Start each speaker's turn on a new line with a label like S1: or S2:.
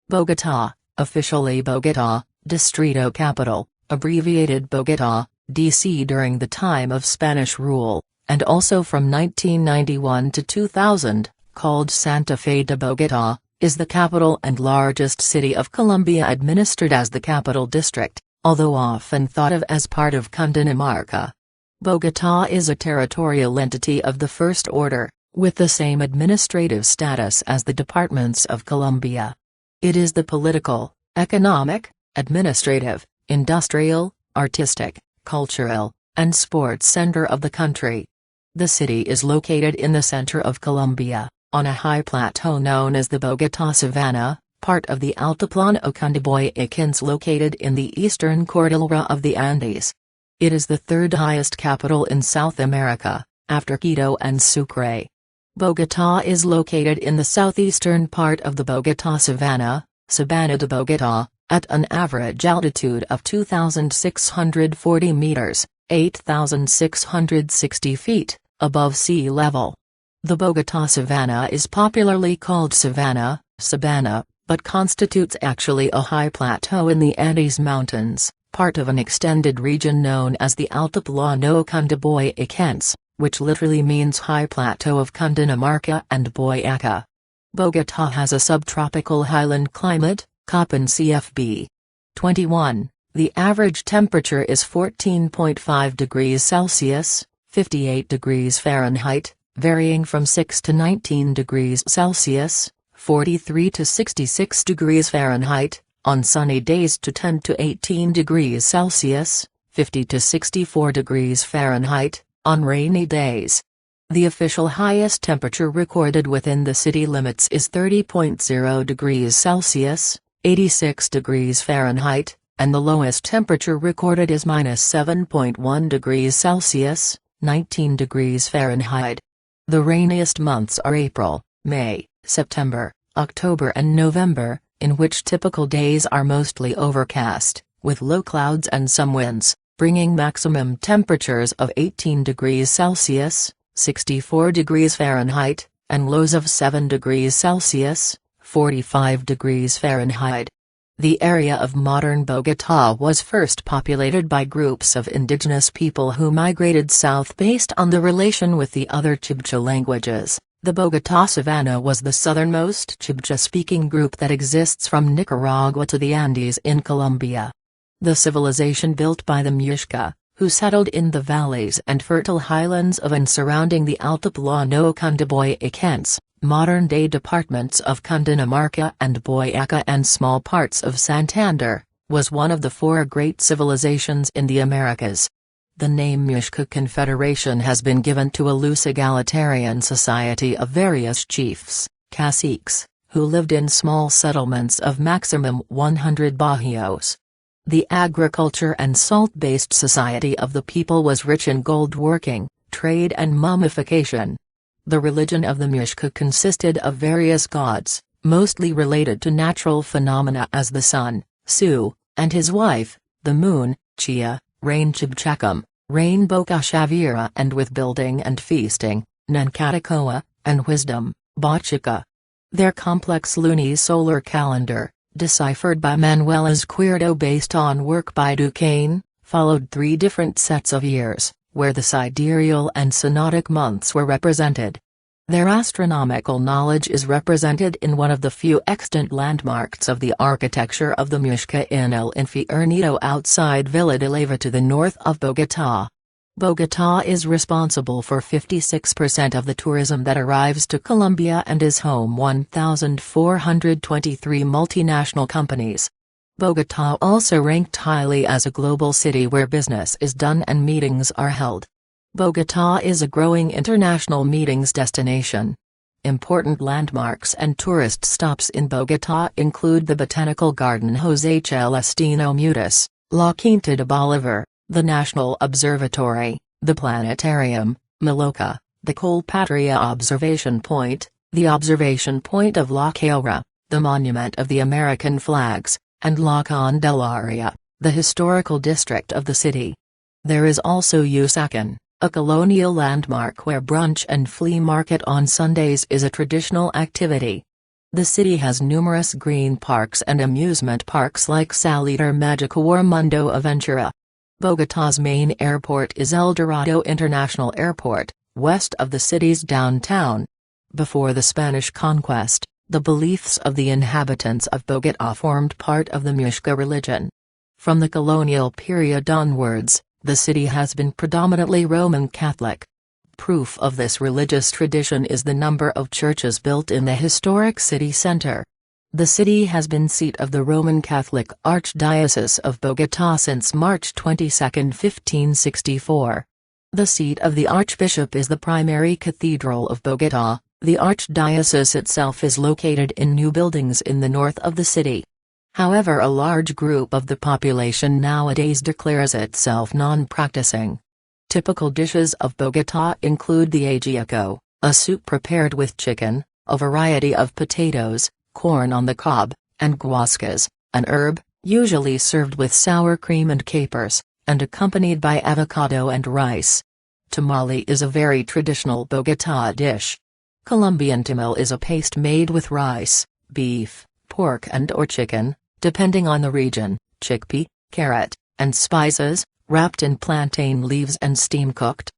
S1: Bogotá, officially Bogotá, Distrito Capital, abbreviated Bogotá, DC during the time of Spanish rule, and also from 1991 to 2000, called Santa Fé de Bogotá, is the capital and largest city of Colombia administered as the capital district, although often thought of as part of Cundinamarca. Bogotá is a territorial entity of the first order, with the same administrative status as the departments of Colombia. It is the political, economic, administrative, industrial, artistic, cultural, and sports center of the country. The city is located in the center of Colombia, on a high plateau known as the Bogotá Savanna, part of the Altiplano Cundinamarca located in the eastern cordillera of the Andes. It is the third highest capital in South America, after Quito and Sucre. Bogotá is located in the southeastern part of the Bogotá Savanna, Sabana de Bogotá, at an average altitude of 2,640 meters, 8,660 feet, above sea level. The Bogotá Savanna is popularly called Savannah, Sabana, but constitutes actually a high plateau in the Andes Mountains, part of an extended region known as the Altiplano Cundinamarca, which literally means High Plateau of Cundinamarca and Boyaca. Bogotá has a subtropical highland climate, Köppen CFB. 21. The average temperature is 14.5 degrees Celsius, 58 degrees Fahrenheit, varying from 6 to 19 degrees Celsius, 43 to 66 degrees Fahrenheit, on sunny days to 10 to 18 degrees Celsius, 50 to 64 degrees Fahrenheit, on rainy days. The official highest temperature recorded within the city limits is 30.0 degrees Celsius, 86 degrees Fahrenheit, and the lowest temperature recorded is -7.1 degrees Celsius, 19 degrees Fahrenheit. The rainiest months are April, May, September, October and November, in which typical days are mostly overcast, with low clouds and some winds, bringing maximum temperatures of 18 degrees Celsius, 64 degrees Fahrenheit, and lows of 7 degrees Celsius, 45 degrees Fahrenheit. The area of modern Bogotá was first populated by groups of indigenous people who migrated south based on the relation with the other Chibcha languages. The Bogotá Savanna was the southernmost Chibcha-speaking group that exists from Nicaragua to the Andes in Colombia. The civilization built by the Muisca, who settled in the valleys and fertile highlands of and surrounding the Altiplano Cundinamarca, modern-day departments of Cundinamarca and Boyaca and small parts of Santander, was one of the four great civilizations in the Americas. The name Muisca Confederation has been given to a loose egalitarian society of various chiefs, caciques, who lived in small settlements of maximum 100 barrios. The agriculture and salt-based society of the people was rich in gold working, trade and mummification. The religion of the Muisca consisted of various gods, mostly related to natural phenomena as the sun, Su, and his wife, the moon, Chia, rain Chibchacum, rain Boca Shavira, and with building and feasting, Nankatakoa, and wisdom, Bachika. Their complex lunisolar calendar, deciphered by Manuel Izquierdo based on work by Duquesne, followed three different sets of years, where the sidereal and synodic months were represented. Their astronomical knowledge is represented in one of the few extant landmarks of the architecture of the Muisca in El Infiernito outside Villa de Leyva to the north of Bogotá. Bogotá is responsible for 56% of the tourism that arrives to Colombia and is home 1,423 multinational companies. Bogotá also ranked highly as a global city where business is done and meetings are held. Bogotá is a growing international meetings destination. Important landmarks and tourist stops in Bogotá include the Botanical Garden José Celestino Mutis, La Quinta de Bolívar, the National Observatory, the Planetarium, Maloca, the Colpatria Observation Point, the Observation Point of La Calera, the Monument of the American Flags, and La Candelaria, the historical district of the city. There is also Usacan, a colonial landmark where brunch and flea market on Sundays is a traditional activity. The city has numerous green parks and amusement parks like Salitre Magico or Mundo Aventura. Bogotá's main airport is El Dorado International Airport, west of the city's downtown. Before the Spanish conquest, the beliefs of the inhabitants of Bogotá formed part of the Muisca religion. From the colonial period onwards, the city has been predominantly Roman Catholic. Proof of this religious tradition is the number of churches built in the historic city center. The city has been seat of the Roman Catholic Archdiocese of Bogotá since March 22, 1564. The seat of the Archbishop is the primary cathedral of Bogotá. The Archdiocese itself is located in new buildings in the north of the city. However, a large group of the population nowadays declares itself non-practicing. Typical dishes of Bogotá include the ajiaco, a soup prepared with chicken, a variety of potatoes, corn on the cob, and guascas, an herb, usually served with sour cream and capers, and accompanied by avocado and rice. Tamale is a very traditional Bogotá dish. Colombian tamal is a paste made with rice, beef, pork and/or chicken, depending on the region, chickpea, carrot, and spices, wrapped in plantain leaves and steam-cooked.